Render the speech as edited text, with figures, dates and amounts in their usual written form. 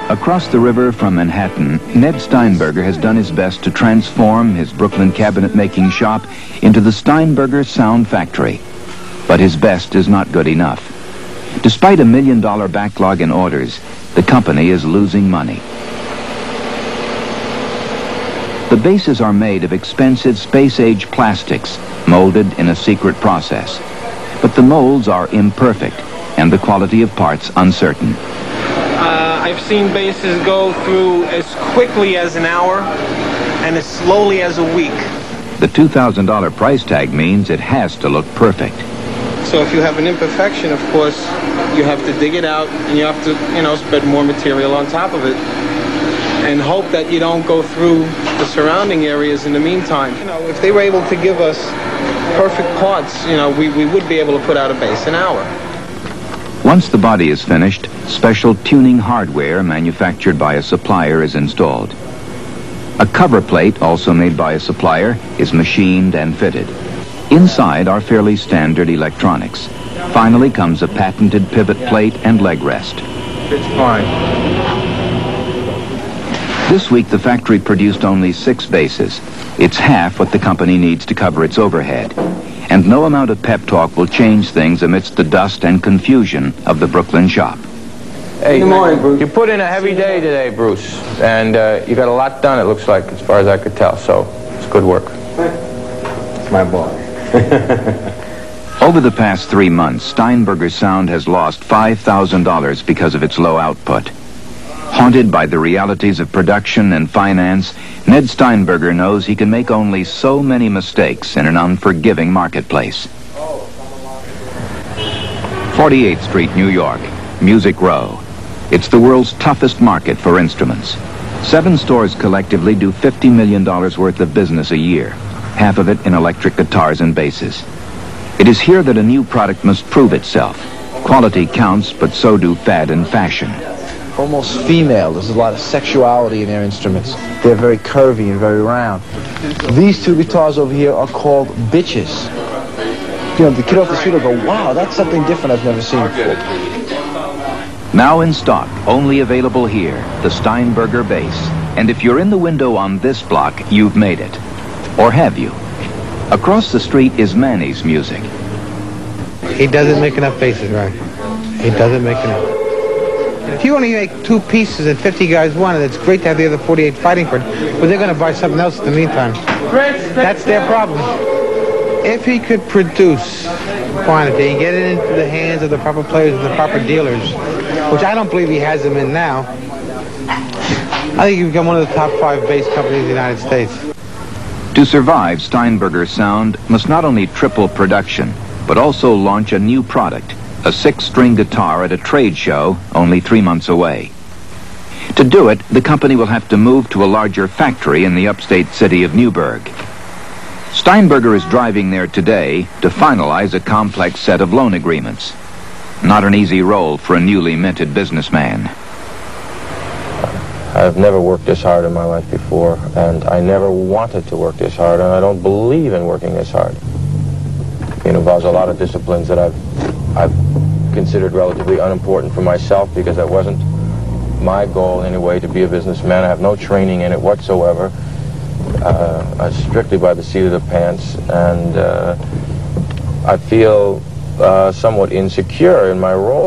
Across the river from Manhattan, Ned Steinberger has done his best to transform his Brooklyn cabinet-making shop into the Steinberger Sound Factory. But his best is not good enough. Despite a $1 million backlog in orders, the company is losing money. The bases are made of expensive space-age plastics, molded in a secret process. But the molds are imperfect, and the quality of parts uncertain. I've seen bases go through as quickly as an hour and as slowly as a week. The $2,000 price tag means it has to look perfect. So if you have an imperfection, of course, you have to dig it out and you have to, spread more material on top of it and hope that you don't go through the surrounding areas in the meantime. If they were able to give us perfect parts, we would be able to put out a base an hour. Once the body is finished, special tuning hardware manufactured by a supplier is installed. A cover plate, also made by a supplier, is machined and fitted. Inside are fairly standard electronics. Finally comes a patented pivot plate and leg rest. It's fine. This week the factory produced only 6 bases. It's half what the company needs to cover its overhead. And no amount of pep talk will change things amidst the dust and confusion of the Brooklyn shop. Hey, good morning, Bruce. You put in a heavy day today, Bruce, and you got a lot done, it looks like, as far as I could tell, so it's good work. It's my boss. Over the past 3 months, Steinberger Sound has lost $5,000 because of its low output. Haunted by the realities of production and finance, Ned Steinberger knows he can make only so many mistakes in an unforgiving marketplace. 48th Street, New York, Music Row. It's the world's toughest market for instruments. 7 stores collectively do $50 million worth of business a year, half of it in electric guitars and basses. It is here that a new product must prove itself. Quality counts, but so do fad and fashion. Almost female. There's a lot of sexuality in their instruments. They're very curvy and very round. These 2 guitars over here are called bitches. The kid off the street will go, wow, that's something different I've never seen before. Now in stock, only available here, the Steinberger bass. And if you're in the window on this block, you've made it. Or have you? Across the street is Manny's Music. He doesn't make enough basses, right? He doesn't make enough. If you only make 2 pieces and 50 guys want it, it's great to have the other 48 fighting for it, but they're going to buy something else in the meantime. That's their problem. If he could produce quantity and get it into the hands of the proper players and the proper dealers, which I don't believe he has them in now, I think he'd become one of the top 5 bass companies in the United States. To survive, Steinberger Sound must not only triple production, but also launch a new product, a 6-string guitar at a trade show only 3 months away. To do it, the company will have to move to a larger factory in the upstate city of Newburgh. Steinberger is driving there today to finalize a complex set of loan agreements. Not an easy role for a newly minted businessman. I've never worked this hard in my life before, and I never wanted to work this hard, and I don't believe in working this hard. It involves a lot of disciplines that I've considered relatively unimportant for myself because that wasn't my goal anyway, to be a businessman. I have no training in it whatsoever. Strictly by the seat of the pants, and I feel somewhat insecure in my role.